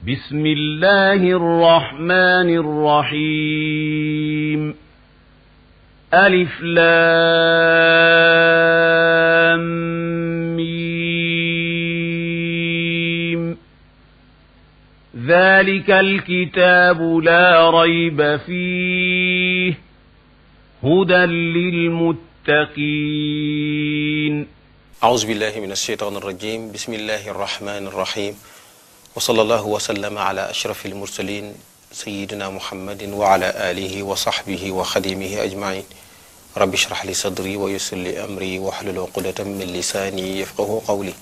بسم الله الرحمن الرحيم ألف لام ميم ذلك الكتاب لا ريب فيه هدى للمتقين أعوذ بالله من الشيطان الرجيم بسم الله الرحمن الرحيم وصلى الله وسلم على أشرف المرسلين سيدنا محمد وعلى آله وصحبه وخديمه أجمعين رب اشرح لي صدري ويسر لي أمري واحلل عقدة من لساني يفقهوا قولي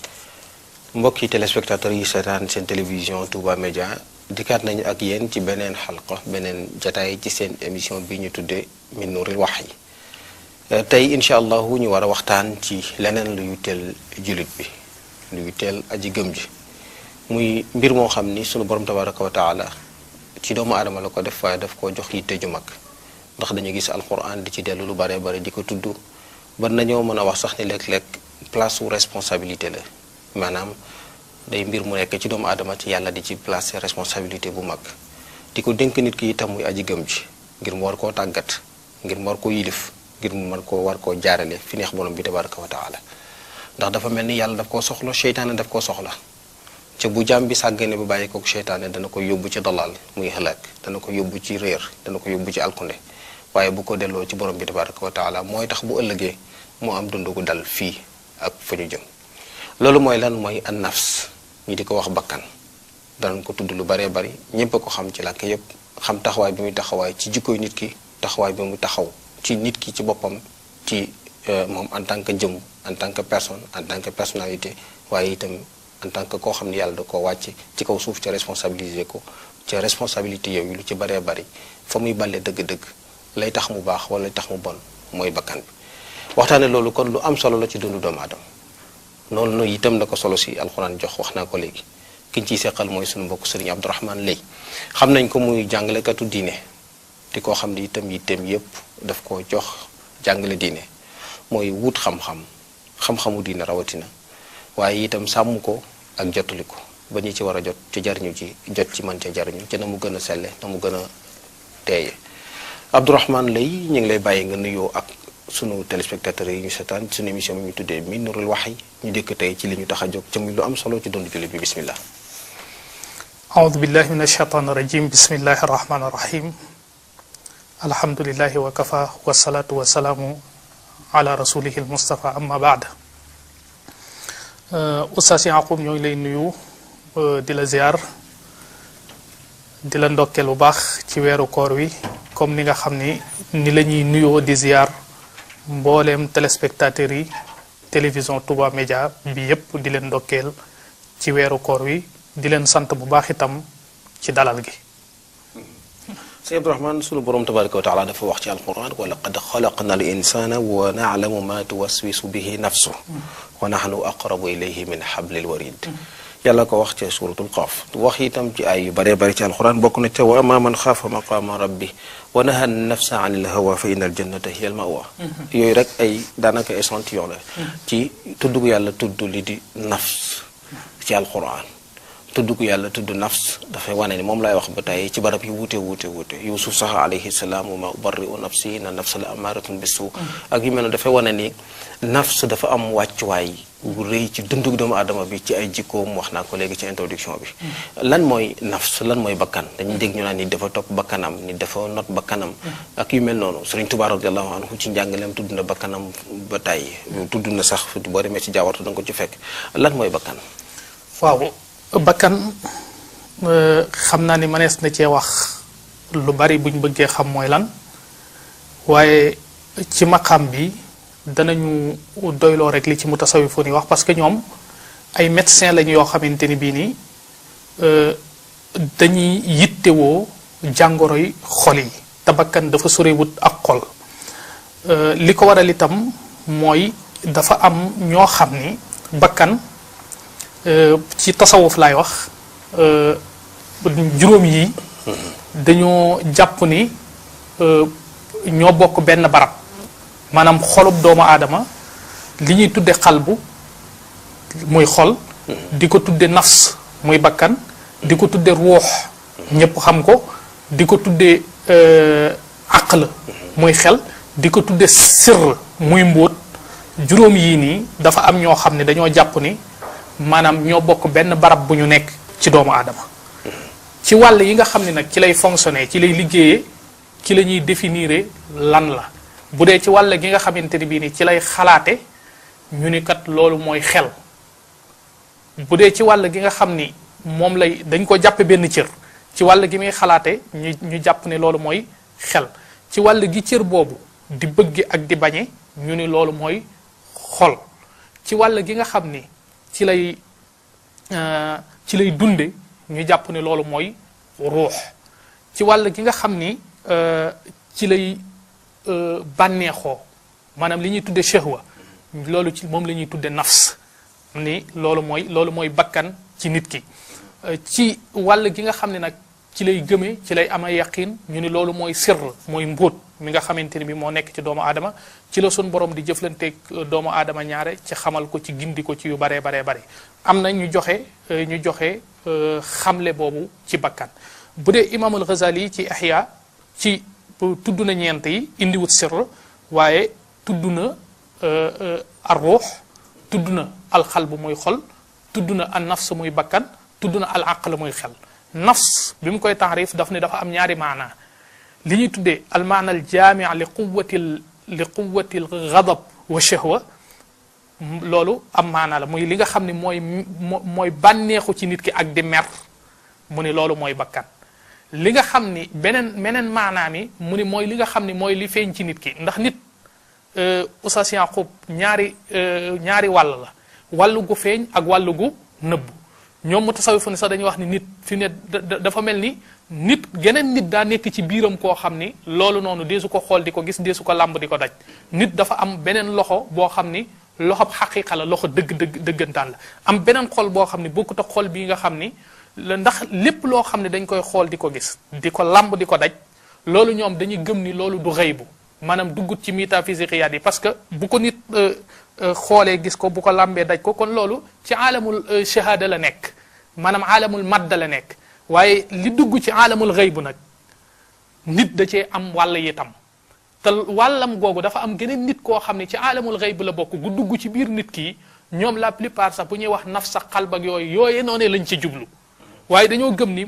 mbokki téléspectateurs yi seetaan seen télévision Touba Média dikkaat nañu ak yéen ci beneen xalqa beneen jataay ci seen émission bi ñu tuddee min nuuril wahyi tey incha allahu ñu war a waxtaan ci leneen lu yutteel jullit bi lu yutteel aji gëm ji muy mbir moo xam ni sunu borom tabaraka wa taala ci doomu aadama la ko def waaye daf koo jox yitte ju mag ndax dañu gis alquran di ci dellu lu bare bare di ko tudd ba nañoo mën a wax sax ni léeg-léeg place wu responsabilité la maanaam day mbir mu nekk ci doomu aadama ci yàlla di ci placer responsabilité bu mag di ko dénk nit ki itam muy aji gëm ji ngir mu war koo tàggat ngir mu war koo yilif ngir mu mën koo war koo jaarale fi neex borom bi tabaraka wa taala ndax dafa mel ni yàlla daf koo soxla seytaane daf koo soxla ca bu jaam bi sàggane bu bàyyi kook seytaane dana ko yóbbu ci dalal muy xalaat dana ko yóbbu ci réer dana ko yóbbu ci alkunde waaye bu ko delloo ci borom bi tabaraka wa taala mooy tax bu ëllëgee mu am dund gu dal fii ak fa ñu jëm loolu mooy lan mooy an nafs ñi di ko wax bakkan danañ ko tudd lu baree bari ñépp a ko xam ci làkk yépp xam taxawaay bi muy taxawaay ci jikkoy nit ki taxawaay bi mu taxaw ci nit ki ci boppam ci moom en tant que jëm en tant que personne en tant que personnalité waaye itam en tant que koo xam ne yàlla da koo wàcc ci kaw suuf ca responsabiliser ko ca responsabilité yooyu lu ci baree bari fa muy balle dëgg-dëgg lay tax mu baax wala lay tax mu bon mooy bakkan bi waxtaane loolu kon lu am solo la ci dundu doomu aadama noonu itam la ko solo si alxuraan jox wax naa ko léegi kiñ ciy seqal mooy suñu mbokk sëriñ Abdourahmane Lay xam nañ ko muy jàngalekatu diine di koo xam ne itam yitteem yépp daf ko jox jàngale diine mooy wut xam-xamu diine rawatina waaye itam sàmm ko ak jotali ko ba ñi ci war a jot ci jariñu ci jot ci mën ca jariñu ci na mu gën a selle na mu gën a teeye Abdourahmane Lay ñu ngi lay bàyyi nga nuyoo ak sunu téléspectateurs yi ñu seetaan sunu émission bi ñu tuddee min nuuril wahyi ñu dëkk tey ci li ñu tax a jóg ca muy lu am solo ci dund jullit bi bismillah aoudu billahi min alsheytaan irajim bismillahi arrahmani irrahim alhamdulilahi wa kafa wasalaatu wasalaamu ala rasulihi almustafa amma baad Oustaz Yacoub ñoo ngi lay nuyu di la ziar di la ndokkeel bu baax ci weeru koor wi comme ni nga xam ni la ñuy nuyoo di ziar mbooleem téléspectateurs yi télévision Touba Média bi yépp di leen ndokkeel ci weeru koor wi di leen sant bu baax itam ci dalal gi Sëñ Abdourahmane sunu borom tabaraka wa taala dafa wax ci alquran wa laqad xalaqna al insana wa na'lamu ma tuwaswisu bihi nafsu wa nahnu aqrabu ilayhi min hablil warid yàlla ko wax ci suratul qaaf wax itam ci ay yu bare bare ci alquran bokk na ca wa amma man xaafa maqama rabbi wa naha nafsa anil hawa fa innal jannata hiya al mawa yooyu rek ay daanaka échantillon la ci tudd gu yàlla tudd li di nafs ci alquran tudd gu yàlla tudd nafs dafay wane ni moom laay wax ba tey ci barab yi wuute Yuusuf sax alayhi salaam wa ma ubarri'u nafsi inna nafsa la amaaratun bisu ak yu mel ne dafay wane ni nafs dafa am wàccuwaay bu rëy ci dundu doomu aadama bi ci ay jikkoom wax naa ko léegi ci introduction bi lan mooy nafs lan mooy bakkan dañuy dégg ñu naan ni dafa topp bakkanam ni dafa not bakkanam ak yu mel noonu Sëriñ Tuubaa radiyallahu anhu ci njàngaleem tudd na bakkanam ba tey tudd na sax boo demee ci jaawartu da nga ko ci fekk lan mooy bakkan waaw bakkan xam naa ni mënees na cee wax lu bari buñ bëggee xam mooy lan waaye ci maqam bi danañu doyloo rek li ci mutasawwifoon yi wax parce que ñoom ay médecin lañu yoo xamante ni bii nii dañuy yittewoo jàngoroy xol yi te bakkan dafa sorewut ak xol li ko waral itam mooy dafa am ñoo xam ni bakkan ci tasawuf laay wax juróom yi dañoo jàpp ni ñoo bokk benn barab maanaam xolub doomu aadama li ñuy tudde xalbu muy xol di ko tudde nafs muy bakkan di ko tudde ruux ñëpp xam ko di ko tudde aql muy xel di ko tudde sirr muy mbóot juróom yii nii dafa am ñoo xam ne dañoo jàpp ni maanaam ñoo bokk benn barab bu ñu nekk ci doomu aadama ci wàll yi nga xam ne nag ci lay fonctionner ci lay liggéeyee ci la ñuy définir lan la bu dee ci wàll gi nga xamante ni bii ni ci lay xalaate ñu ni kat loolu mooy xel bu dee ci wàll gi nga xam ni moom lay dañ ko jàppe benn cër ci wàll gi muy xalaate ñu jàpp ne loolu mooy xel ci wàll gi cër boobu di bëgge ak di bañe ñu ni loolu mooy xol ci wàll gi nga xam ni ci lay dunde ñu jàpp ne loolu mooy ruux ci wàll gi nga xam ni ci lay bànneexoo maanaam li ñuy tudde shahwa loolu ci moom la ñuy tudde nafs ni loolu mooy bakkan ci nit ki ci wàll gi nga xam ne nag ci lay gëmee ci lay ama yaqin ñu ni loolu mooy sirr mooy mbóot mi nga xamante ni bi moo nekk ci doomu aadama ci la sun borom di jëflanteeg doomu aadama ñaare ci xamal ko ci gindi ko ci yu baree bare am na ñu joxe xamle boobu ci bakkan bu dee imaamul Ghazali ci Ihya ci tudd na ñeent yi indiwut sirr waaye tudd na ar ruux tudd na alxalbu muy xol tudd na an nafs muy bakkan tudd na al aql muy xel nafs bi mu koy taarif daf ne dafa am ñaari maana li ñuy tuddee al maana al jaami li quwwati al ghadab wa shahwa loolu am maana la muy li nga xam ne mooy bànneexu ci nit ki ak di mer mu ni loolu mooy bakkan li nga xam ni meneen maanaa mi mu ni mooy li nga xam ni mooy li feeñ ci nit ki ndax nit Oustaz Yaqub ñaari wàll la wàllu gu feeñ ak wàllu gu nëbbu ñoom mu tasawifu ni sax dañuy wax ni nit fi ne dafa mel ni nit geneen nit daa nekk ci biiram koo xam ni loolu noonu deesu ko xool di ko gis deesu ko làmb di ko daj nit dafa am beneen loxo boo xam ni loxob xaqiqa la loxo dëggantaan la am beneen xol boo xam ni bokkut ak xol bii nga xam ni ndax lépp loo xam ne dañ koy xool di ko gis di ko làmb di ko daj loolu ñoom dañuy gëm ni loolu du xëybu maanaam duggut ci métaphysiqiyaat yi parce que bu ko nit xoolee gis ko bu ko làmbee daj ko kon loolu ci aalamul shahada la nekk maanaam aalamul madda la nekk waaye li dugg ci aalamul xëybu nag nit da cee am wàll yitam te wàllam googu dafa am geneen nit koo xam ne ci aalamul xëyb la bokk gu dugg ci biir nit ki ñoom la plupart sax bu ñuy wax naf sa xalb ak yooyu noonu lañ ci jublu waaye dañoo gëm ni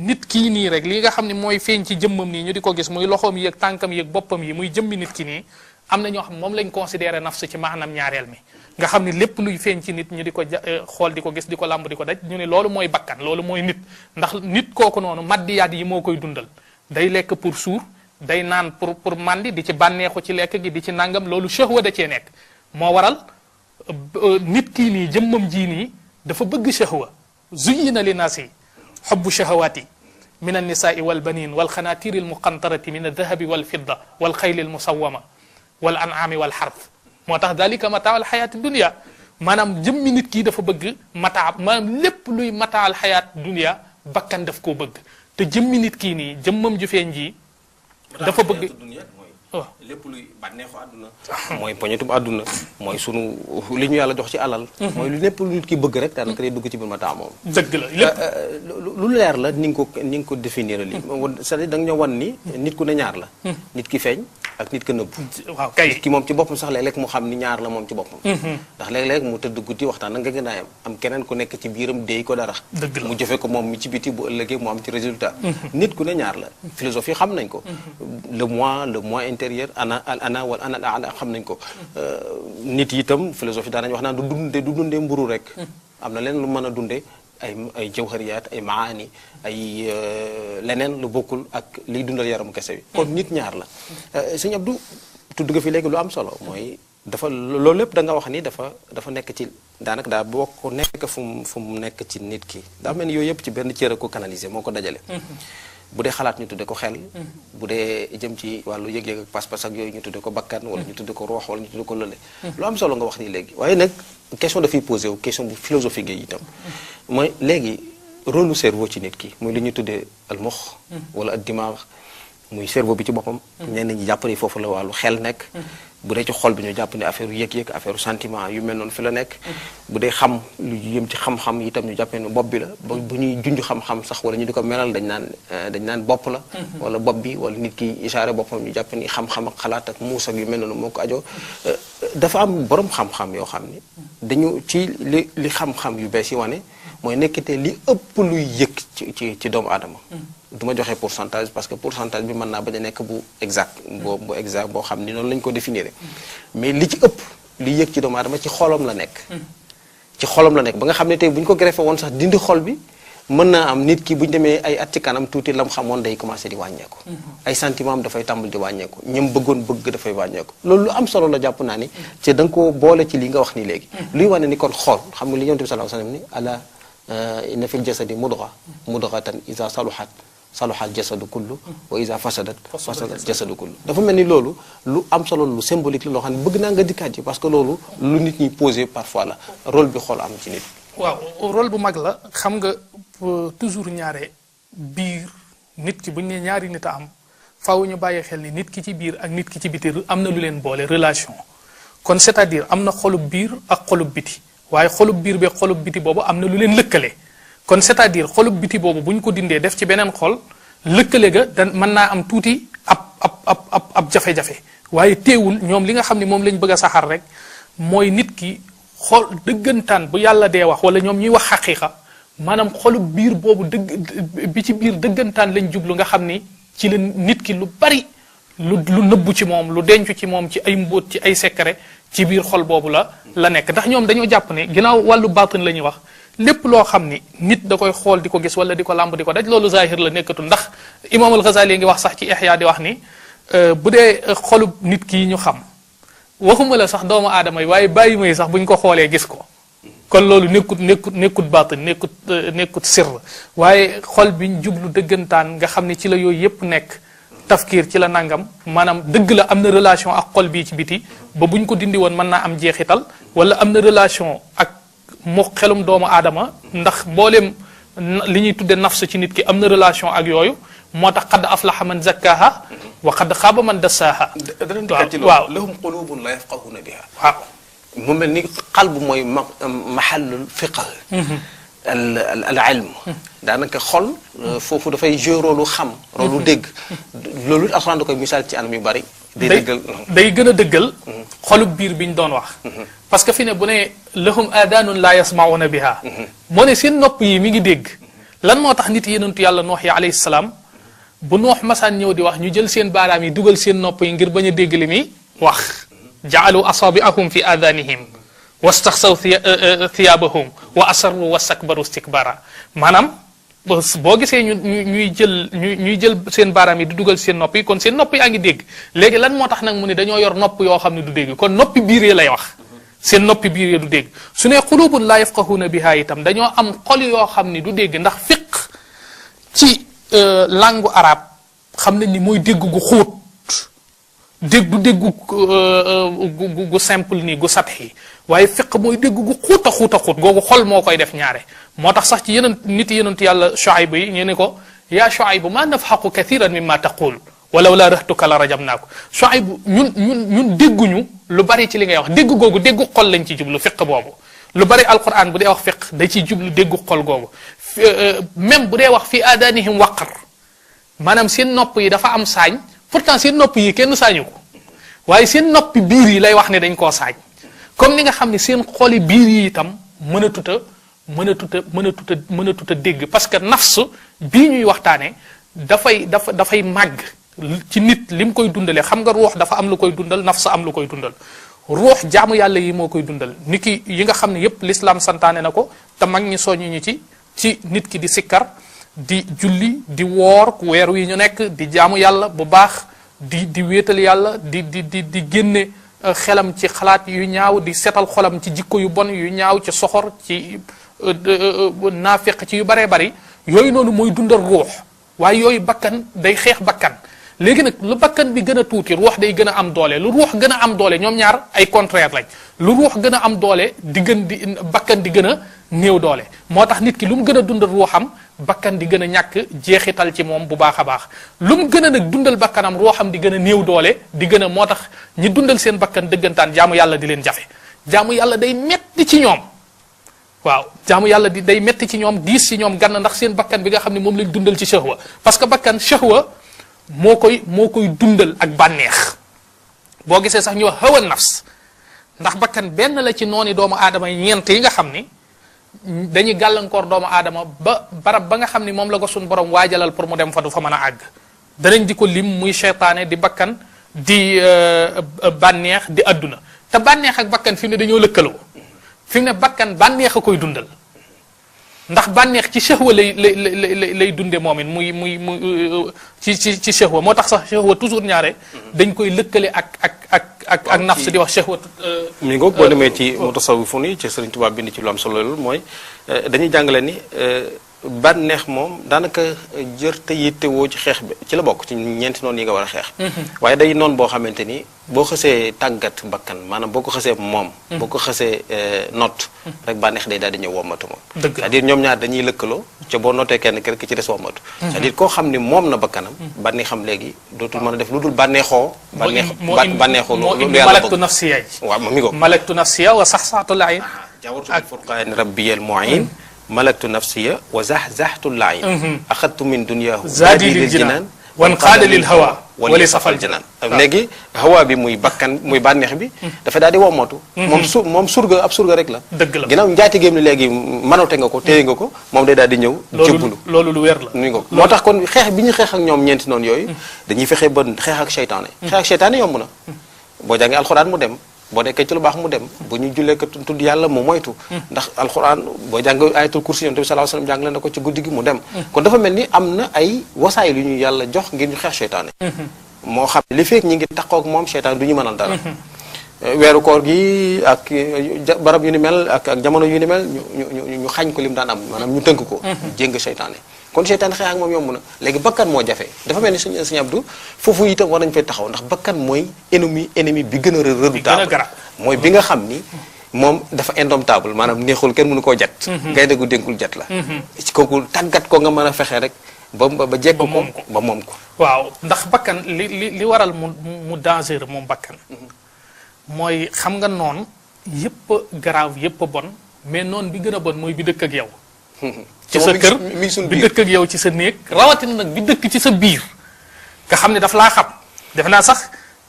nit kii nii rek li nga xam ne mooy feeñ ci jëmmam nii ñu di ko gis muy loxoom yi ak tànkam yi ak boppam yi muy jëmmi nit ki nii am na ñoo xam moom lañ considéré nafs ci maanaam ñaareel mi nga xam ni lépp luy feeñ ci nit ñu di ko xool di ko gis di ko làmb di ko daj ñu ne loolu mooy bakkan loolu mooy nit ndax nit kooku noonu maddiyaat yi moo koy dundal day lekk pour suur day naan pour mandi di ci bànneexu ci lekk gi di ci nangam loolu shahwa da cee nekk moo waral nit kii nii jëmmam jii nii dafa bëgg shahwa zuyyina li naasi xubbu shahawaati min annisaai walbanin walxanaatiri almuqantarati min aldahabi walfidda walxayli almusawama wal an'aami wal xarf moo tax dalika mataa al xayaat dunia maanaam jëmmi nit kii dafa bëgg mataa maanaam lépp luy mataa al xayaat dunia bakkan daf koo bëgg te jëmmi nit kii nii jëmmam ju feeñ ji dafa bëgg waaw lépp luy bànneexu àdduna mooy poñetum àdduna mooy sunu li ñu yàlla jox ci alal mooy lu lépp lu nit ki bëgg rek daanaka day dugg ci biir mataa moom dëgg la lépp lu leer la ni nga ko définir li c'est-à-dire da nga ñoo wan ni nit ku ne ñaar la nit ki feeñ ak nit ka nëbb waaw kay nit ki moom ci boppam sax léeg-léeg mu xam ni ñaar la moom ci boppam ndax léeg-léeg mu tëdd guddi waxtaan nag nga gën a am keneen ku nekk ci biiram déy ko dara dëgg la mu jëfe ko moom mi ci biti bu ëllëgee mu am ci résultat nit ku ne ñaar la philosophie xam nañ ko le moi intérieur ana wala ana ala xam nañ ko nit itam philosophie daan nañ wax naan du dundee mburu rek am na leen lu mën a dundee ay jawhariyaat ay maani ay leneen lu bokkul ak liy dundal yaramu kese bi kon nit ñaar la sëñ Abdou tudd nga fi léegi lu am solo mooy dafa loolu lépp da nga wax ni dafa nekk ci daanaka daa bokk nekk fu mu nekk ci nit ki daa mel ni yooyu yëpp ci benn cër a ko canaliser moo ko dajale bu dee xalaat ñu tudde ko xel bu dee jëm ci wàllu yëg-yëg ak pas-pas ak yooyu ñu tudde ko bakkan wala ñu tudde ko roox wala ñu tudde ko lële lu am solo nga wax nii léegi waaye nag question dafay posé wu question bu philosophique yi itam mooy léegi rôle lu cerveau ci nit ki muy li ñu tuddee al mox wala ad dimaag muy cerveau bi ci boppam ñenn ñi jàpp ni foofu la wàllu xel nekk bu dee ci xol bi ñu jàpp ne affaire yëg-yëg affaire sentiment yu mel noonu fi la nekk bu dee xam lu yëm ci xam-xam itam ñu jàppee ne bopp bi la ba bu ñuy junj xam-xam sax wala ñu di ko melal dañ naan bopp la wala bopp bi wala nit ki isaare boppam ñu jàpp ni xam-xam ak xalaat ak muus ak yu mel noonu moo ko ajoo dafa am borom xam-xam yoo xam ni dañu ci li xam-xam yu bees yi wane mooy nekkite li ëpp luy yëg ci doomu aadama du ma joxe pourcentage parce que pourcentage bi mën naa bañ a nekk bu exact bu exact boo xam ni noonu lañ ko définir mais li ci ëpp li yëg ci doomu aadama ci xolam la nekk ci xolam la nekk ba nga xam ne tey bu ñu ko greffé woon sax dindi xol bi mën naa am nit ki bu ñu demee ay at ci kanam tuuti lam xamoon day commencé di wàññeeku ay sentiment am dafay tàmbal di wàññeeku ñëm bëggoon bëgg dafay wàññeeku loolu lu am solo la jàpp naa ni ci da nga ko boole ci li nga wax ni léegi luy wane ni kon xool xam nga li Yonent bi sallallahu alayhi wasallam ni ala inna fil jasadi mudghatan iza saluhat saluhal jasadu kullu wa iza fasadat jasadu kullu dafa mel ni loolu lu am solo lu symbolique la loo xam ne bëgg naa nga dikkaat ci parce que loolu lu nit ñi posé parfois la rôle bi xool am ci nit waaw rôle bu mag la xam nga toujours ñaare biir nit ki bu ñu nee ñaari nit a am faaw ñu bàyyi xel ni nit ki ci biir ak nit ki ci biti am na lu leen boole relation kon c'est-à-dire am na xolub biir ak xolub biti waaye xolub biir be xolub biti boobu am na lu leen lëkkale kon c'est-à-dire xolub biti boobu bu ñu ko dindee def ci beneen xol lëkkale ga da mën naa am tuuti ab jafe-jafe waaye teewul ñoom li nga xam ne moom lañ bëgg a saxar rek mooy nit ki xol dëggantaan bu yàlla dee wax wala ñoom ñuy wax xaqiiqa maanaam xolub biir boobu bi ci biir dëggantaan lañ jublu nga xam ni ci la nit ki lu bari lu nëbbu ci moom lu dencu ci moom ci ay mbóot ci ay secret ci biir xol boobu la nekk ndax ñoom dañoo jàpp ne ginnaaw wàllu baatin la ñuy wax lépp loo xam ni nit da koy xool di ko gis wala di ko làmb di ko daj loolu zahir la nekkatul ndax imaam al-Ghazali ngi wax sax ci Ihya di wax ni bu dee xolub nit ki ñu xam waxuma la sax doomu aadama yi waaye bàyyi may sax buñ ko xoolee gis ko kon loolu nekkut baatin nekkut sirr waaye xol biñ jublu dëggantaan nga xam ni ci la yooyu yépp nekk tafkiir ci la nangam maanaam dëgg la am na relation ak xol bii ci biti ba buñ ko dindi woon mën naa am jeexital wala am na relation ak mu xelum doomu aadama ndax mbooleem li ñuy tudde nafs ci nit ki am na relation ak yooyu moo tax qad aflaha man zakkaha wa qad xaaba man dassaaha waaw lahum qulubun la yafqahuna biha waaw mu mel ni qalbu mooy mahallul fiqh al ilm daanaka xol foofu dafay jouer rôle xam rôle dégg loolu alxuraan da koy misaal ci anam yu bari day gën a dëggal xolub biir bi ñu doon wax parce que fi ne bu ne lahum aadaanun la yasmauna biha moo ne seen nopp yi mi ngi dégg lan moo tax nit yenentu yàlla noox yi alayhi salaam bu noox masaan ñëw di wax ñu jël seen baaraam yi dugal seen nopp yi ngir bañ a dégg li muy wax jaalu asabiahum fi aadanihim wastaxsaw thiyabahum wa asarru wastakbaru istikbara maanaam boo gisee ñuy jël seen baaraam yi di dugal seen nopp yi kon seen nopp yaa ngi dégg léegi lan moo tax nag mu ne dañoo yor nopp yoo xam ne du dégg kon noppi biir yi lay wax seen noppi biir yi du dégg su ne xulubun laa yafqahuna biha itam dañoo am xol yoo xam ni du dégg ndax fiq ci langue arabe xam nañ ni mooy dégg gu xóot du dégg gu simple nii gu satxi waaye fiq mooy dégg gu xuut a xuut googu xol moo koy def ñaare moo tax sax ci yenentu yàlla Shuayb yi ñu ne ko yaa Shuayb ma nafxaqu kathiran mimma taqul walaw la rahtuka la rajamnaako Shuayb ñun dégguñu lu bari ci li ngay wax dégg googu déggu xol lañ ci jublu fiq boobu lu bari alquran bu dee wax fiq da ciy jublu déggu xol googu même bu dee wax fi adanihim waqar maanaam seen nopp yi dafa am saañ pourtant seen nopp yi kenn saañu ko waaye seen noppi biir yi lay wax ne dañ koo saañ comme ni nga xam ne seen xoli biir yi itam mënatut a dégg parce que nafs bii ñuy waxtaane dafay màgg ci nit li mu koy dundalee xam nga ruux dafa am lu koy dundal nafs am lu koy dundal ruux jaamu yàlla yi moo koy dundal ni ki yi nga xam ne yépp l'islam santaane na ko te mag ñi soññu ñu ci nit ki di sikkar di julli di woor weer wi ñu nekk di jaamu yàlla bu baax di wéetal yàlla di génne xelam ci xalaat yu ñaaw di setal xolam ci jikko yu bon yu ñaaw ci soxor ci naafiq ci yu baree bari yooyu noonu mooy dundal ruux waaye yooyu bakkan day xeex bakkan léegi nag lu bakkan bi gën a tuuti ruux day gën a am doole lu ruux gën a am doole ñoom ñaar ay contraire lañ lu ruux gën a am doole bakkan di gën a néew doole moo tax nit ki lu mu gën a dundal ruuxam bakkan di gën a ñàkk jeexital ci moom bu baax a baax lu mu gën a nag dundal bakkanam ruuxam di gën a néew doole di gën a moo tax ñi dundal seen bakkan dëggantaan jaamu yàlla di leen jafe jaamu yàlla day metti ci ñoom waaw jaamu yàlla day metti ci ñoom diis ci ñoom gann ndax seen bakkan bi nga xam ne moom lañ dundal ci shahwa parce que bakkan shahwa moo koy dundal ak bànneex boo gisee sax ñu wax hawa nafs ndax bakkan benn la ci nooni doomu aadama ñeent yi nga xam ni dañuy gàllankoor doomu aadama ba barab ba nga xam ni moom la ko suñ borom waajalal pour mu dem fa du fa mën a àgg danañ di ko lim muy seytaane di bakkan di bànneex di adduna te bànneex ak bakkan fi mu ne dañoo lëkkaloo fi mu ne bakkan bànneex a koy dundal ndax bànneex ci shahwa lay dunde moom it muy ci shahwa moo tax sax shahwa toujours ñaare dañ koy lëkkale ak nafs di wax shahwa mi ngoog boo demee ci mutasawwifun yi ci Sëriñ Tuubaa bind ci lu am solo loolu mooy dañuy jàngale ni bànneex moom daanaka jër te yittewoo ci xeex bi ci la bokk ci ñeenti noonu yi nga war a xeex waaye day noonu boo xamante ni boo xësee tàggat bakkan maanaam boo ko xësee moom boo ko xësee not rek bànneex day daal di ñëw wommatu moom c'est-à-dire ñoom ñaar dañuy lëkkaloo ca boo notee kenn ki ci des wommatu c'est-à-dire koo xam ni moom na bakkanam bànneexam léegi dootul mën a def lu dul bànneexoo bànneexoo lu yàlla malaktu nafsiya waaw mi ngoog malaktu nafsiya wa saxsaatul ayn jawartu furqaan rabbiyal mu'in malaktu nafsiya wa zahzahtu al-layn axadtu min dunyahu zaadi lil jinaan wan qaada lil hawa wali safal jinaan léegi hawa bi muy bakkan muy bànneex bi dafa daal di wommatu moom surga ab surga rek la dëgg la ginnaaw njaatigéem ni léegi manote nga ko téye nga ko moom day daal di ñëw jébbalu loolu lu wér la ni nga moo tax kon xeex bi ñu xeex ak ñoom ñeenti noonu yooyu dañuy fexe ba xeex ak seytaane xeex ak seytaane yomb na boo jàngee alxuraan mu dem boo nekkee ci lu baax mu dem bu ñu jullee ko tudd yàlla mu moytu ndax alxuraan boo jàng ayatul kursi yonent bi sallallahu alayhi wasallam jàngale na ko ci guddi gi mu dem kon dafa mel ni am na ay wasaay lu ñu yàlla jox ngir ñu xeex seytaane moo xam li fekk ñi ngi taqoog moom seytaane du ñu mënal dara weeru koor gi ak barab yu ni mel ak jamono yu ni mel ñu xañ ko lim daan am maanaam ñu tënk ko jéng seytaane kon seytaane xeex ak moom yomb na léegi bakkan moo jafe dafa mel ni sëñ Abdou foofu itam war nañu fay taxaw ndax bakkan mooy ennemi bi gën a redoutable mooy bi nga xam ni moom dafa indomptable maanaam neexul kenn mënu koo jat gaynde gu dénkul jat la ci kooku tàggat ko nga mën a fexe rek ba jekk ko ba moom ko waaw ndax bakkan li waral mu danger moom bakkan mooy xam nga noon yëpp grave yëpp bon mais noon bi gën a bon mooy bi dëkk ak yow ci sa kër bi dëkk ak yow ci sa néeg rawatina nag bi dëkk ci sa biir nga xam ne daf laa xam def naa sax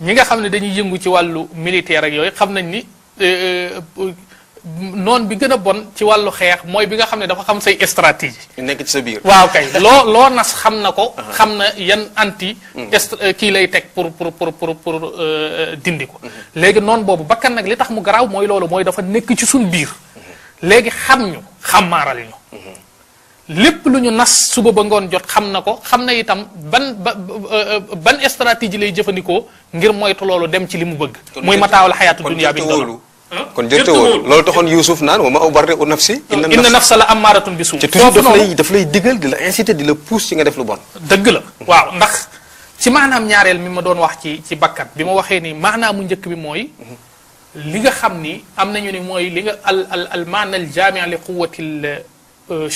ñi nga xam ne dañuy yëngu ci wàllu militaire ak yooyu xam nañ ni noon bi gën a bon ci wàllu xeex mooy bi nga xam ne dafa xam say stratégie nekk ci sa biir waaw kay loo nas xam na ko xam na yan anti kii lay teg pour dindi ko léegi noonu boobu bakkan nag li tax mu garaaw mooy loolu mooy dafa nekk ci suñ biir léegi xam ñu xamaaral ñu lépp lu ñu nas suba ba ngoon jot xam na ko xam na itam ban stratégie lay jëfandikoo ngir moytu loolu dem ci li mu bëgg muy mataawal xayaatu dunya bi kon jërte wóolu loolu taxoon Yuusuf naan wa ma ubarri'u nafsi inna nafsa la ammaaratun bi suu te toujours daf lay digal di la inciter di la pousse ci nga def lu bon dëgg la waaw ndax ci maanaam ñaareel mi ma doon wax ci bakkan bi ma waxee ni maanaam mu njëkk bi mooy li nga xam ni am nañu ni mooy li nga al maana al jaami' li quwwati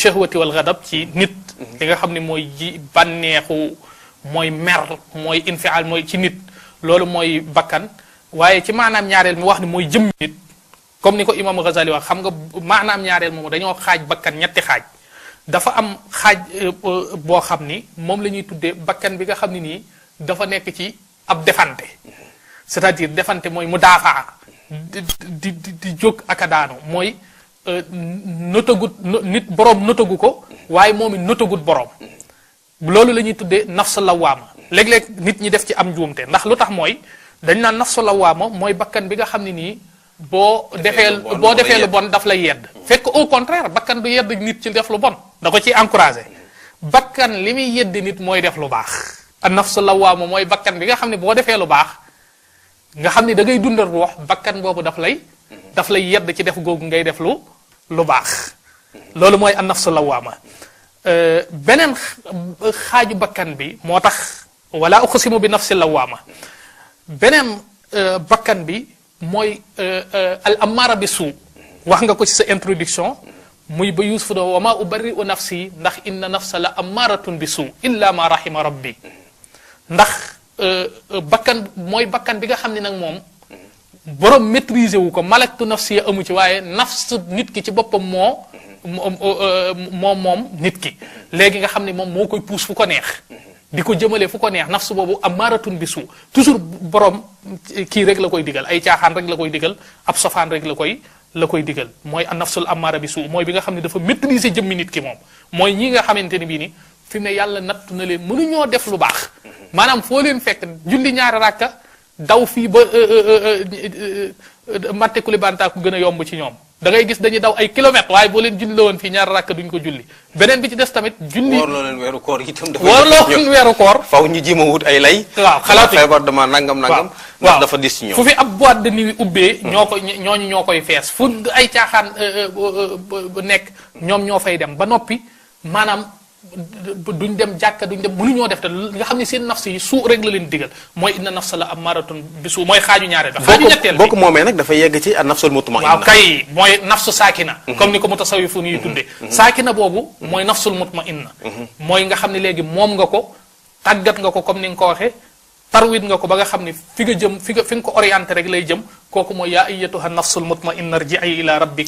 shahwati wal ghadab ci nit li nga xam ne mooy ji bànneexu mooy mer mooy infial mooy ci nit loolu mooy bakkan waaye ci maanaam ñaareel mi wax ni mooy jëm nit comme ni ko imam Ghazali wax xam nga maanaam ñaareel moomu dañoo xaaj bakkan ñetti xaaj dafa am xaaj boo xam ni moom la ñuy tuddee bakkan bi nga xam ne nii dafa nekk ci ab defante c'est-à-dire defante mooy mu daafaa di jóg ak a daanu mooy notagut nit boroom notagu ko waaye moom it notagut boroom loolu la ñuy tuddee nafsu lawaama léeg-léeg nit ñi def ci am njuumte ndax lu tax mooy dañ naan nafsu lawaama mooy bakkan bi nga xam ne nii boo defee lu bon daf lay yedd fekk au contraire bakkan du yedd nit ci def lu bon da ko ciy encouragé bakkan li muy yedd nit mooy def lu baax a nafsu lawaama mooy bakkan bi nga xam ne boo defee lu baax nga xam ne da ngay dundal ruux bakkan boobu daf lay yedd ci def googu ngay def lu baax loolu mooy an nafsu lawaama beneen xaaju bakkan bi moo tax wala uqsimu bi nafsi lawaama beneen bakkan bi mooy al amara bi suu wax nga ko ci sa introduction muy ba Yuusuf do wa ma ubarri'u nafsi ndax inna nafsa la ammaratun bi suu illa ma rahima rabbi ndax bakkan mooy bakkan bi nga xam ne nag moom borom maîtriser wu ko malaktu nafsi amu ci waaye nafs nit ki ci boppam moom nit ki léegi nga xam ne moom moo koy puus fu ko neex di ko jëmale fu ko neex nafs boobu amaaratun bi suu toujours borom kii rek la koy digal ay caaxaan rek la koy digal ab sofaan rek la koy digal mooy an nafsul amaara bi suu mooy bi nga xam ne dafa maîtriser jëmmi nit ki moom mooy ñi nga xamante ne bii ni fi mu ne yàlla nattu na leen mënuñoo def lu baax maanaam foo leen fekk julli ñaari rakka daw fii ba matte kulibanta ku gën a yomb ci ñoom da ngay gis dañuy daw ay kilomètres waaye boo leen julli la woon fii ñaari rakka duñ ko julli beneen bi ci des tamit julli woor loo leen weeru koor itam dafa woor leen weeru koor faw ñu jéem a wut ay lay waaw xalaatu feebar dama nangam ndax dafa dis ci ñoom fu fi ab boîte de nuit ubbee ñoo koy fees fu ay caaxaan nekk ñoom ñoo fay dem ba noppi maanaam duñ dem jàkka duñ dem mënuñoo def te nga xam ne seen nafs yi suu rek la leen digal mooy inna nafsa la ammaratun bi suu mooy xaaju ñaareel ba xaaju ñetteel boo ko moomee nag dafa yegg ci an nafsul mutmainna waaw kay mooy nafsu saakina comme ni ko mutasawifun yi tuddee saakina boobu mooy nafsul mutmainna mooy nga xam ne léegi moom nga ko tàggat nga ko comme ni nga ko waxee tarwit nga ko ba nga xam ne fi nga jëm fi nga ko orienté rek lay jëm kooku mooy yaa ayyatuha nafsul mutmainna rji'i ila rabbik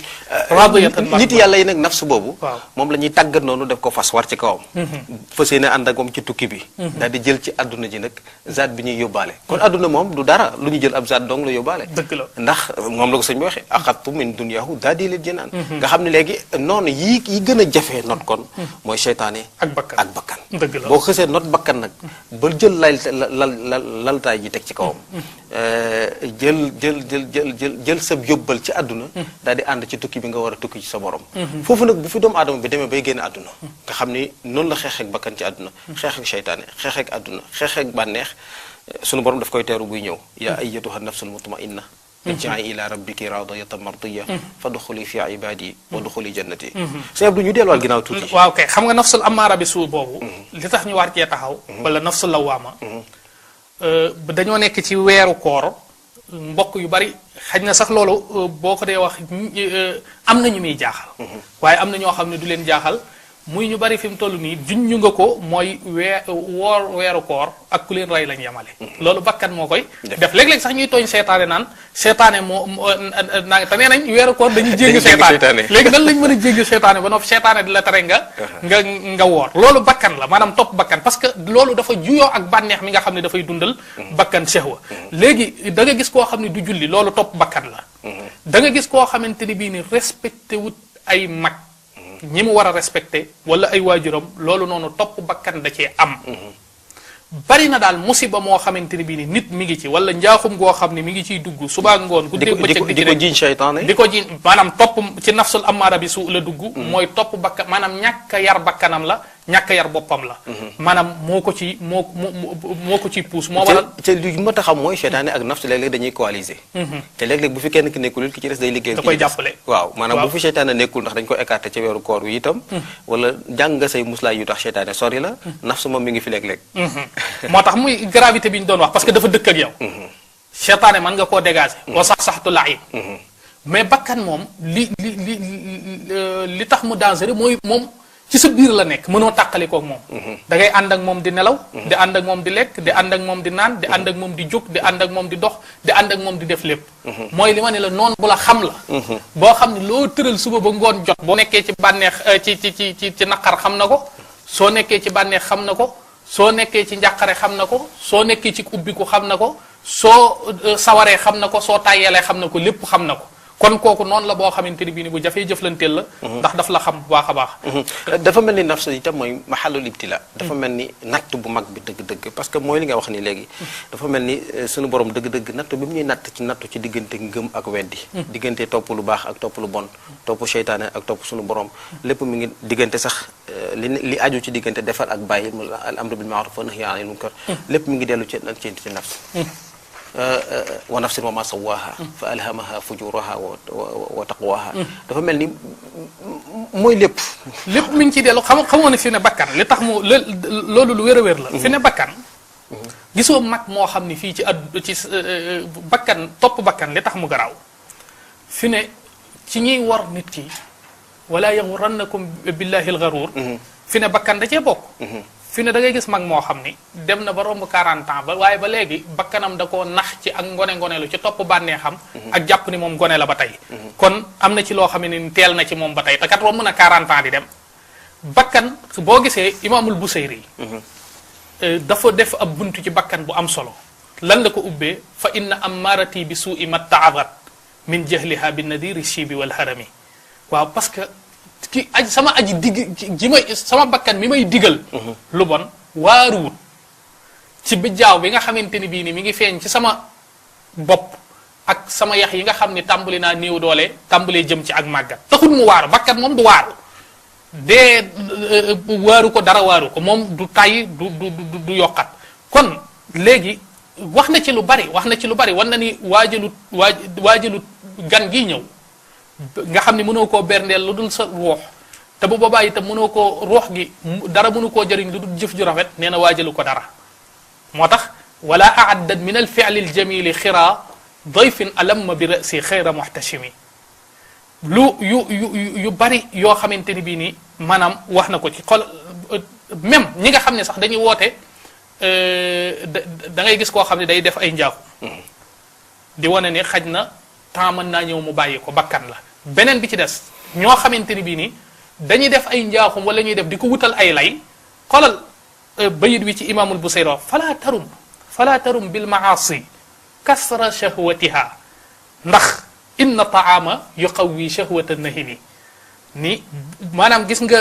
radiyatan nit yàlla yi nag nafs boobu waaw moom la ñuy tàggat noonu def ko fas war ci kawam fas yéene ànd ak moom ci tukki bi daal di jël ci àdduna ji nag zaat bi ñuy yóbbaale kon àdduna moom du dara lu ñu jël ab zaat dong la yóbbaale dëgg la ndax moom la ko sëñ bi waxee axadtu min dunyahu daadi leen jinaan nga xam ne léegi noonu yi gën a jafee not kon mooy seytaane ak bakkan dëgg la boo xësee not bakkan nag ba jël laltaay ji teg ci kawam jël sa yóbbal ci àdduna daal di ànd ci tukki bi nga war a tukki ci sa borom foofu nag bu fi doomu aadama bi demee bay génn àdduna nga xam ni noonu la xeexeek bakkan ci àdduna xeexeek seytaane xeexeek àdduna xeexeek bànneex sunu borom daf koy teeru buy ñëw yaa ayyatuha nafsul mutmainna irji'i ila rabbiki radiyatan mardiya fadxuli fi ibadi wadxuli jannati sëñ Abdou ñu delluwaat ginnaaw tuuti waaw kay xam nga nafsul amaara bi suu boobu li tax ñu war cee taxaw wala nafsul lawaama dañoo nekk ci weeru koor mbokk yu bari xaj na sax loolu boo ko dee wax am na ñu muy jaaxal waaye am na ñoo xam ne du leen jaaxal muy ñu bari fi mu toll nii junñu nga ko mooy weeru koor ak ku leen rey lañ yemale loolu bakkan moo koy def léeg-léeg sax ñuy tooñ seetaane naan seetaane naa te nee nañ weeru koor dañuy jéggi seetaane léegi nan lañ mën a jéggi seetaane ba noppi seetaane di la tere nga woor loolu bakkan la maanaam topp bakkan parce que loolu dafa juyoo ak bànneex mi nga xam ne dafay dundal bakkan shahwa léegi da nga gis koo xam ne du julli loolu topp bakkan la da nga gis koo xamante ni bii ni respecté wut ay mag ñi mu war a respecté wala ay waajuram loolu noonu topp bakkan da cee am bari na daal musiba moo xamante ni bii ni nit mi ngi ci wala njaaxum goo xam ne mi ngi ciy dugg suba ngoon guddeeg bëccëg di ko jiiñ seytaane di ko jiiñ maanaam topp ci nafsul amaara bi su la dugg mooy topp bakkan maanaam ñàkk a yar bakkanam la ñàkk a yar boppam la maanaam moo ko ci puus moo waral te li ma taxam mooy seytaane ak nafs léeg-léeg dañuy coaliser te léeg-léeg bu fi kenn ki nekkul ki ci des day liggéey da koy jàppale waaw maanaam bu fi seytaane nekkul ndax dañ ko écarté ci weeru koor wi itam wala jàng nga say muslaay yu tax seytaane sori la nafs moom mi ngi fi léeg-léeg moo tax muy gravité bi ñu doon wax parce que dafa dëkk ak yow seytaane mën nga koo dégager wa saxtu laib mais bakkan moom li tax mu dangereux mooy moom ci sa biir la nekk mënoo tàqalikook moom da ngay ànd ak moom di nelaw di ànd ak moom di lekk di ànd ak moom di naan di ànd ak moom di jóg di ànd ak moom di dox di ànd ak moom di def lépp mooy li ma ne la noonu bu la xam la boo xam ne loo tëral suba ba ngoon jot boo nekkee ci bànneex ci naqar xam na ko soo nekkee ci bànneex xam na ko soo nekkee ci njàqare xam na ko soo nekkee ci ubbiku xam na ko soo sawaree xam na ko soo tàyyeelee xam na ko lépp xam na ko kon kooku noonu la boo xamante ni bii ni bu jafee jëflanteel la ndax daf la xam bu baax a baax dafa mel ni nafs itam mooy maxallul ibtila dafa mel ni natt bu mag bi dëgg-dëgg parce que mooy li nga wax ni léegi dafa mel ni suñu borom dëgg-dëgg natt bi mu ñuy natt ci nattu ci diggante ngëm ak weddi diggante topp lu baax ak topp lu bon topp seytaane ak topp suñu borom lépp mi ngi diggante sax li aju ci diggante defal ak bàyyi al amru bil ma'ruf wa nahyi anil munkar lépp mi ngi dellu ci nafs wa nafsin wa ma sawaaha fa alhamaha fujuraha wa taqwaha dafa mel ni mooy lépp mi ngi ciy dellu xamoo ne fi ne bakkan li tax mu loolu lu wér a wér la fi ne bakkan gisoo mag moo xam ne fii ci bakkan topp bakkan li tax mu garaaw fi ne ci ñiy war nit ki wala yaxurannakum billahi alxaruur fi ne bakkan da cee bokk fi ne da ngay gis mag moo xam ni dem na ba romb 40 ans ba waaye ba léegi bakkanam da koo nax ci ak ngone lu ci topp bànnee xam ak jàpp ni moom gone la ba tey kon am na ci loo xam ne ni teel na ci moom ba tey te kat romb na 40 ans di dem bakkan boo gisee imaamul Busayri dafa def ab buntu ci bakkan bu am solo lan la ko ubbee fa inna ammarati bi suui ma taadat min jahliha bi nadiri shibi wal harami waaw parce que sama aji digg sama bakkan mi may digal lu bon waaruwut ci bijjaaw bi nga xamante ni bii ni mi ngi feeñ ci sama bopp ak sama yax yi nga xam ni tàmbali naa néew doole tàmbalee jëm ci ak màggat taxul mu waaru bakkan moom du waaru dee waaru ko dara waaru ko moom du tàyyi du yokkat kon léegi wax na ci lu bari wan na ni waajalut gan gi ñëw nga xam ni mënoo koo berndeel lu dul sa ruux te bu boobaa itam mënoo koo ruux gi dara mënu koo jëriñ lu dul jëf ju rafet nee na waajalu ko dara moo tax wala aaddat min al fi'li al jamili xira dayfin alamma bi rasi xayra muhtashimi yu bari yoo xamante ni bii nii maanaam wax na ko ci xol même ñi nga xam ne sax dañuy woote da ngay gis koo xam ne day def ay njaaxu di wane ne xaj na temps mën naa ñëw mu bàyyi ko bakkan la beneen bi ci des ñoo xamante ni bii nii dañuy def ay njaaxum wala ñuy def di ko wutal ay lay xolal bayit wi ci imaamul Busayri fala tarum bil maasi kasra shahwatiha ndax inna taama yuqawwi shahwata nahimi ni maanaam gis nga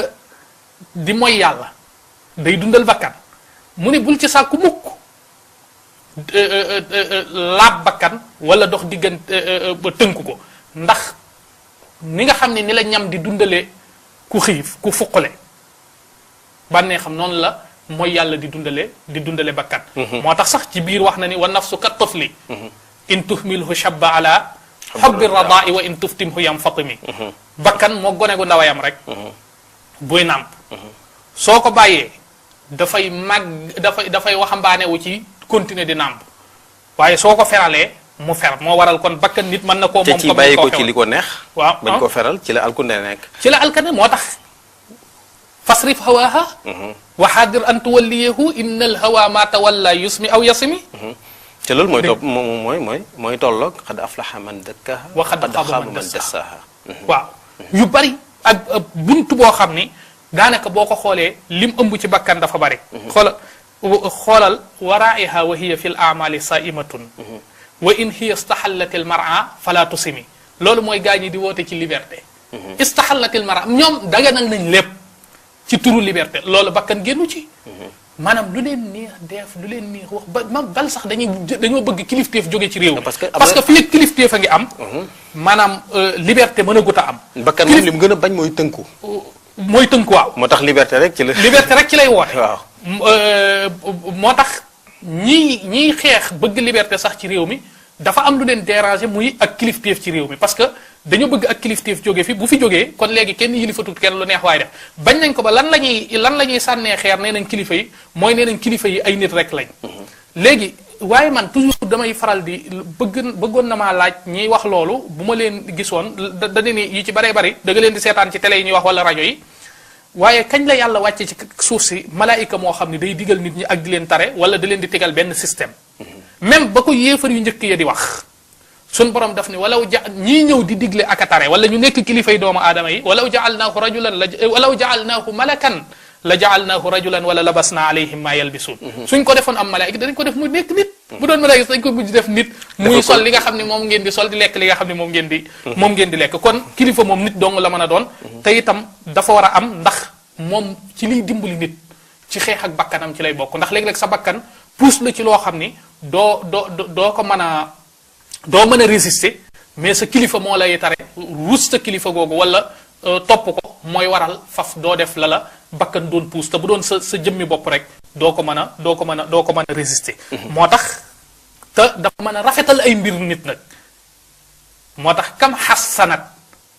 di mooy yàlla day dundal bakkan mu ni bul ci sàkku mukk laab bakkan wala dox diggante ba tënku ko ndax ni nga xam ne ni la ñam di dundale ku xiif ku fuqale bànnee xam noonu la mooy yàlla di dundale bakkan moo tax sax ci biir wax na ni wa nafsu ka tufli in tuhmilhu shabba ala xobbi radaa'i wa in tuftimhu yam fatimi bakkan moo gone gu ndawayam rek buy nàmp soo ko bàyyee dafay dafay waxambaane wu ci continuer di nàmp waaye soo ko feralee mu fer moo waral kon bakkan nit mën na koo moom ci bàyyi ko ci li ko neex waaw bañ ko feral ci la alkunde nekk ci la alkane moo tax fasrif hawaaha wa xaadir an tuwalliyahu inna al hawa ma tawalla yusmi aw yasimi te loolu mooy topp mooy tolloog xad aflaha man dakkaha wa xad xaaba man dassaha waaw yu bari ak buntu boo xam ni daanaka boo ko xoolee lim ëmb ci bakkan dafa bari xoolal waraiha wa hiya fi l amali saimatun wa in hiya istahallatil mar'a fala tusimi loolu mooy gaa ñi di woote ci liberté istahallatil mar'a ñoom daganal nañ lépp ci turu liberté loolu bakkan génnu ci maanaam lu leen neex def lu leen neex wax ba ma bal sax dañoo bëgg kilifteef jóge ci réew mi parce que fii kilifteef a ngi am maanaam liberté mën a gut a am bakkan moom li mu gën a bañ mooy tënku waaw moo tax liberté rek ci lay woote waaw moo tax ñiy xeex bëgg liberté sax ci réew mi dafa am lu leen déranger muy ak kilifteef ci réew mi parce que dañoo bëgg ak kilifteef jóge fi bu fi jógee kon léegi kenn yilifatut kenn lu neex waaye def bañ nañ ko ba lan la ñuy sànnee xeer nee nañ kilifa yi mooy nee nañ kilifa yi ay nit rek lañ léegi waaye man toujours damay faral di bëggoon na maa laaj ñiy wax loolu bu ma leen gisoon da ni yi ci baree bari da nga leen di seetaan ci télé yi ñuy wax wala rajo yi waaye kañ la yàlla wàcce ci suuf si malaayika moo xam ne day digal nit ñi ak di leen tare wala da leen di tegal benn système même ba ko yéefar yu njëkk ya di wax sun borom daf ni walaw ñii ñëw di digle ak a tare wala ñu nekk kilifay doomu aadama yi walaw jaalnaahu rajulan walaw jaalnaahu malakan la jaalnaahu rajulan wala labasna alayhim ma yalbisuun suñ ko defoon am malaayika danañ ko def mu nekk nit bu doon malaayika dañ ko mujj def nit muy sol li nga xam ne moom ngeen di sol di lekk li nga xam ne moom ngeen di lekk kon kilifa moom nit dong la mën a doon te itam dafa war a am ndax moom ci liy dimbali nit ci xeex ak bakkanam ci lay bokk ndax léeg-léeg sa bakkan pousse la ci loo xam ni doo mën a résister mais sa kilifa moo lay tare ruus sa kilifa googu wala topp ko mooy waral faf doo def la bakkan doon pousse te bu doon sa jëmmi bopp rek doo ko mën a résister moo tax te dafa mën a rafetal ay mbir nit nag moo tax kam xassanat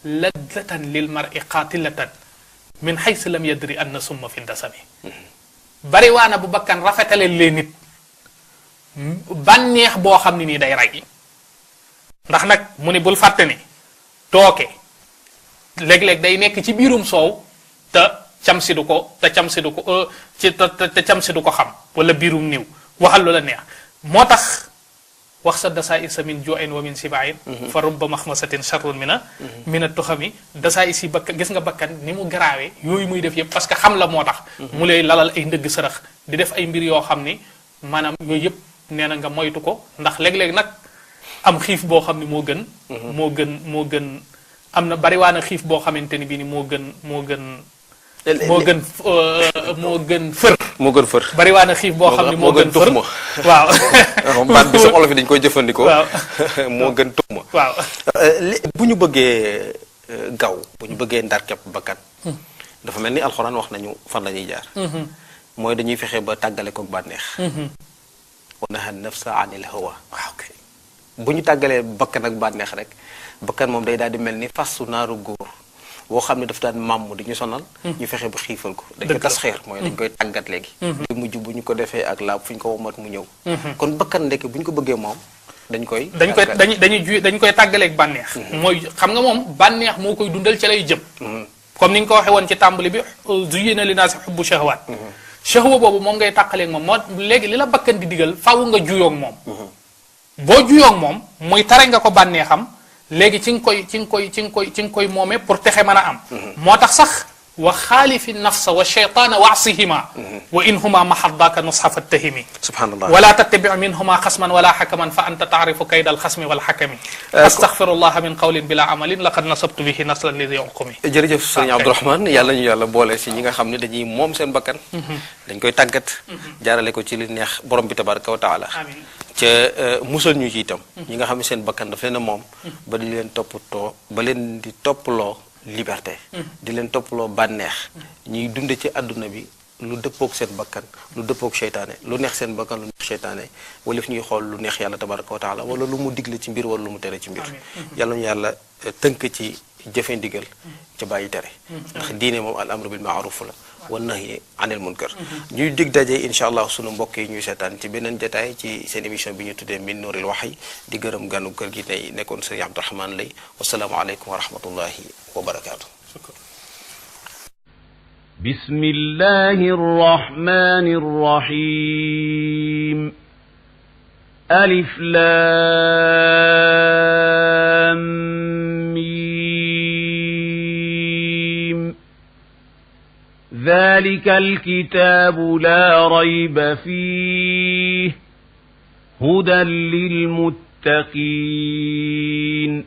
laddatan lil mar'i qatilatan min haythu lam yadri anna summa fi dasami bari waana bu bakkan rafetale lee nit bànneex boo xam ne nii day rey ndax nag mu ni bul fàtte ni tooke léeg-léeg day nekk ci biirum soow te cam si du ko te cam si du ko te cam si du ko xam wala biirum niw waxal lu la neex moo tax wax sa dasaa isa min ju'in wa min sibain fa rubba maxmasatin sharrun mina tuxami dasaa isi bakkan gis nga bakkan ni mu garaawee yooyu muy def yëpp parce que xam la moo tax mu lay lalal ay ndëgg sërëx di def ay mbir yoo xam ni maanaam yooyu yëpp nee na nga moytu ko ndax léeg-léeg nag am xiif boo xam ni moo gën am na bariwaana xiif boo xamante ni bii ni moo gën fër. moo gën fër. bariwaana xiif boo xam ni moo gën fër waaw. baat bi sa olof yi dañ koy jëfandikoo. waaw moo gën tux ma. waaw. bu ñu bëggee gaw bu ñu bëggee ndar képp bakkan. dafa mel ni alxuraan wax nañu fan la ñuy jaar. mooy dañuy fexe ba tàggale ko bànneex. wa naha nafsa anil hawa. waaw kay. bu ñu tàggalee bakkan ak bànneex rek bakkan moom day daal di mel ni fasu naaru góor boo xam ne daf daan màmm di ñu sonal. ñu fexe ba xiifal ko. dañ koy tas xeer mooy dañ koy tàggat léegi. di mujj bu ñu ko defee ak laab fu ñu ko womat mu ñëw. kon bakkan ndekk bu ñu ko bëggee moom dañ koy tàggaleeg bànneex. mooy xam nga moom bànneex moo koy dundal ca lay jëm. comme ni nga ko waxee woon ci tàmbali bi zuyyina linnaasi hubbu shahwaat. shahwa boobu moom ngay tàqaleeg moom moo léegi li la bakkan di digal faaw nga juyoog moom. boo juyoog moom muy tare nga ko bànneexam léegi ci nga koy moomee pour texe mën a am. moo tax sax wa xaalifi nafsa wa shaytaana wa asihima wa in huma mahaddaaka nusxa fattahimi subhanallah wala tattabi minhuma xasman wala xakaman fa anta taarifu kayda alxasmi walxakami astaxfirullah min qawlin bila amalin laqad nasabtu bihi naslan li yonqumi jërëjëf sëñ Abdourahmane yàlla ñu yàlla boole si ñi nga xam ne dañuy moom seen bakkan dañ koy tàggat jaarale ko ci li neex borom bi tabaraka wa taala ca musal ñu ci itam ñi nga xam ne seen bakkan daf leen a moom ba di leen toppatoo ba leen di toppaloo liberté di leen toppaloo bànneex ñuy dunde ci àdduna bi lu dëppook seen bakkan lu dëppook seytaane lu neex seen bakkan lu neex seytaane wala fi ñuy xool lu neex yàlla tabaraka wa taala wala lu mu digle ci mbir wala lu mu tere ci mbir yàlla ñu yàlla tënk ci jëfe ndigal ca bàyyi tere ndax diine moom al amru bil maaruf la wa nahyi anil munkar ñuy dig daje incha allah sunu mbokk yi ñuy seetaan ci beneen jotaay ci seen émission bi ñu tuddee min nuuril wahyi di gërëm ganu kër gi tey nekkoon sëriñ Abdourahmane Lay wasalaamu aleykum wa rahmatullahi wa barakaatu. bismillahi rrahmani rrahim alif lam ذلك الكتاب لا ريب فيه هدى للمتقين